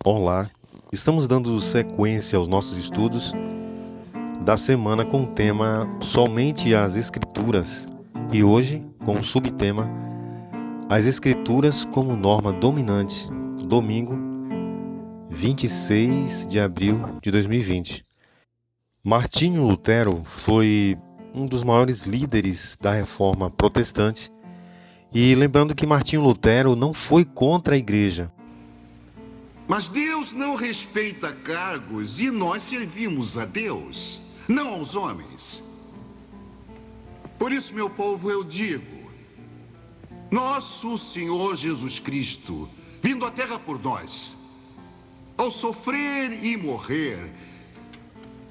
Olá, estamos dando sequência aos nossos estudos da semana com o tema Somente as Escrituras e hoje com o subtema As Escrituras como norma dominante, domingo 26 de abril de 2020. Martinho Lutero foi um dos maiores líderes da reforma protestante e lembrando que Martinho Lutero não foi contra a igreja. Mas Deus não respeita cargos e nós servimos a Deus, não aos homens. Por isso, meu povo, eu digo: nosso Senhor Jesus Cristo, vindo à terra por nós, ao sofrer e morrer,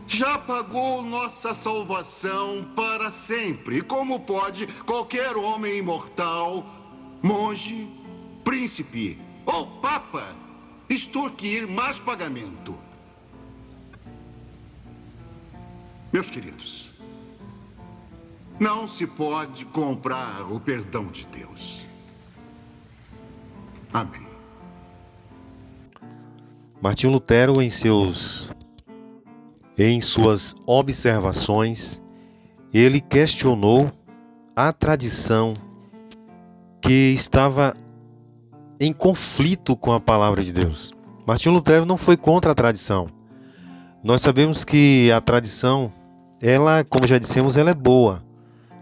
já pagou nossa salvação para sempre. Como pode qualquer homem imortal, monge, príncipe ou papa extorquir mais pagamento? Meus queridos, não se pode comprar o perdão de Deus. Amém. Martinho Lutero, em suas observações, ele questionou a tradição que estava em conflito com a palavra de Deus. Martinho Lutero não foi contra a tradição. Nós sabemos que a tradição, ela, como já dissemos, ela é boa,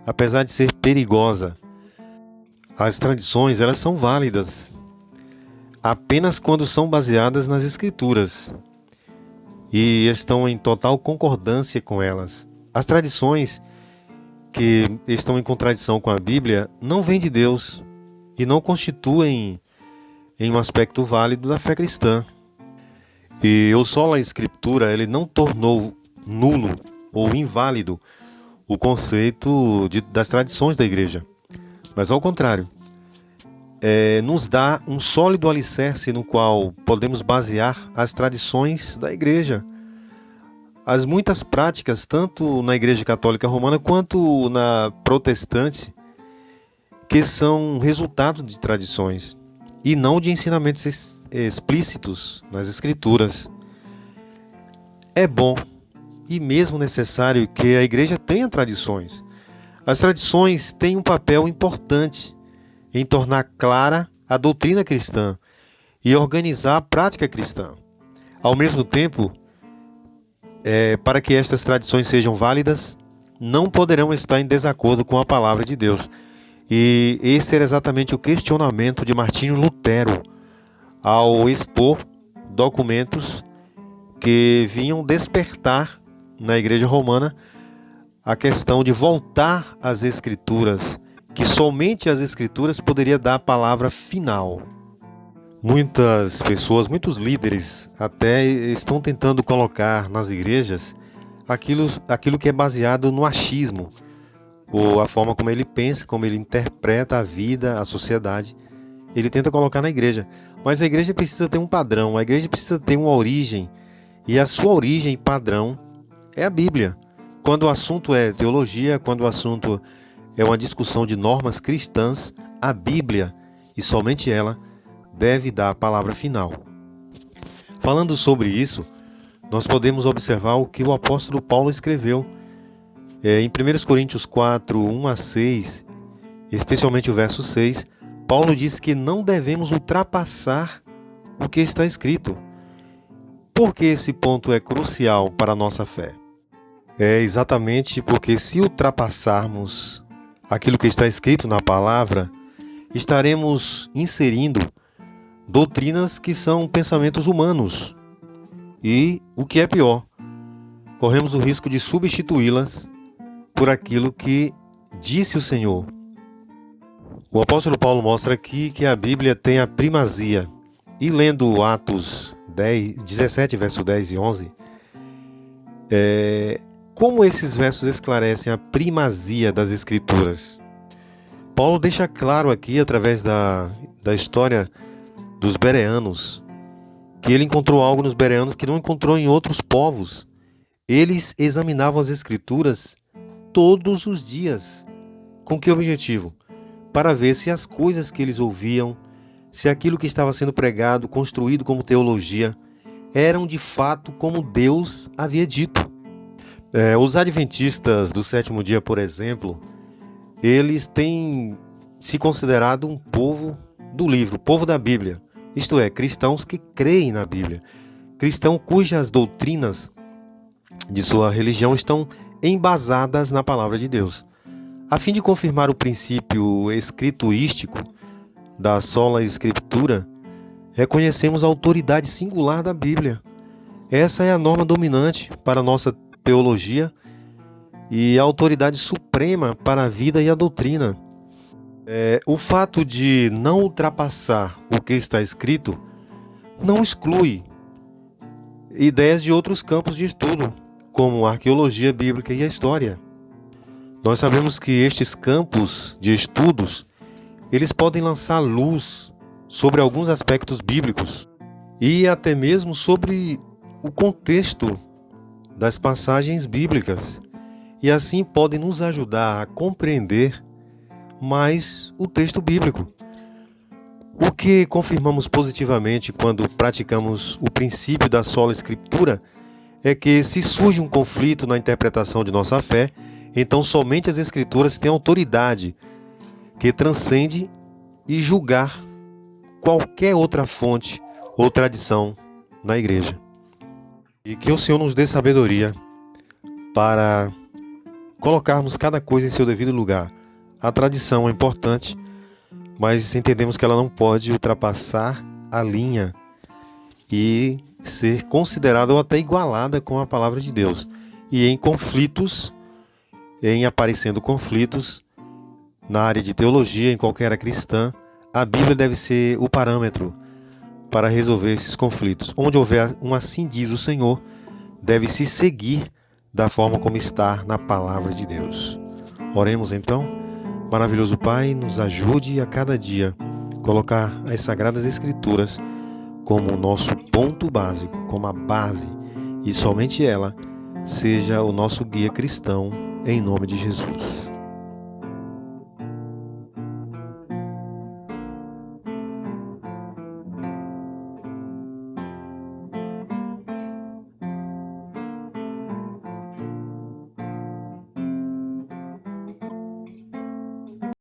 apesar de ser perigosa. As tradições, elas são válidas apenas quando são baseadas nas Escrituras e estão em total concordância com elas. As tradições que estão em contradição com a Bíblia não vêm de Deus e não constituem em um aspecto válido da fé cristã. E o sola escritura, ele não tornou nulo ou inválido o conceito das tradições da igreja, mas ao contrário, nos dá um sólido alicerce no qual podemos basear as tradições da igreja. As muitas práticas, tanto na Igreja Católica Romana quanto na protestante, que são resultado de tradições e não de ensinamentos explícitos nas Escrituras. É bom e mesmo necessário que a igreja tenha tradições. As tradições têm um papel importante em tornar clara a doutrina cristã e organizar a prática cristã. Ao mesmo tempo, para que estas tradições sejam válidas, não poderão estar em desacordo com a palavra de Deus. E esse era exatamente o questionamento de Martinho Lutero ao expor documentos que vinham despertar na Igreja Romana a questão de voltar às Escrituras, que somente as Escrituras poderia dar a palavra final. Muitas pessoas, muitos líderes até estão tentando colocar nas igrejas aquilo que é baseado no achismo, ou a forma como ele pensa, como ele interpreta a vida, a sociedade, ele tenta colocar na igreja. Mas a igreja precisa ter um padrão, a igreja precisa ter uma origem, e a sua origem padrão é a Bíblia. Quando o assunto é teologia, quando o assunto é uma discussão de normas cristãs, a Bíblia, e somente ela, deve dar a palavra final. Falando sobre isso, nós podemos observar o que o apóstolo Paulo escreveu em 1 Coríntios 4, 1 a 6, especialmente o verso 6, Paulo diz que não devemos ultrapassar o que está escrito. Por que esse ponto é crucial para a nossa fé? É exatamente porque se ultrapassarmos aquilo que está escrito na palavra, estaremos inserindo doutrinas que são pensamentos humanos. E, o que é pior, corremos o risco de substituí-las por aquilo que disse o Senhor. O apóstolo Paulo mostra aqui que a Bíblia tem a primazia. E lendo Atos 17, verso 10 e 11, como esses versos esclarecem a primazia das Escrituras? Paulo deixa claro aqui, através da história dos bereanos, que ele encontrou algo nos bereanos que não encontrou em outros povos. Eles examinavam as Escrituras todos os dias. Com que objetivo? Para ver se as coisas que eles ouviam se aquilo que estava sendo pregado, construído como teologia, eram de fato como Deus havia dito. Os adventistas do sétimo dia, por exemplo, eles têm se considerado um povo do livro, povo da Bíblia. Isto é, cristãos que creem na Bíblia. Cristãos cujas doutrinas de sua religião estão embasadas na palavra de Deus. A fim de confirmar o princípio escriturístico da sola escritura, reconhecemos a autoridade singular da Bíblia. Essa é a norma dominante para a nossa teologia e a autoridade suprema para a vida e a doutrina. O fato de não ultrapassar o que está escrito não exclui ideias de outros campos de estudo, como a arqueologia bíblica e a história. Nós sabemos que estes campos de estudos, eles podem lançar luz sobre alguns aspectos bíblicos e até mesmo sobre o contexto das passagens bíblicas, e assim podem nos ajudar a compreender mais o texto bíblico. O que confirmamos positivamente quando praticamos o princípio da sola escritura é que, se surge um conflito na interpretação de nossa fé, então somente as escrituras têm autoridade que transcende e julgar qualquer outra fonte ou tradição na igreja. E que o Senhor nos dê sabedoria para colocarmos cada coisa em seu devido lugar. A tradição é importante, mas entendemos que ela não pode ultrapassar a linha e ser considerada ou até igualada com a palavra de Deus. E em aparecendo conflitos na área de teologia, em qualquer área cristã, a Bíblia deve ser o parâmetro para resolver esses conflitos. Onde houver um assim diz o Senhor, deve se seguir da forma como está na palavra de Deus. Oremos então. Maravilhoso Pai, nos ajude a cada dia colocar as Sagradas Escrituras como o nosso ponto básico, como a base, e somente ela seja o nosso guia cristão, em nome de Jesus.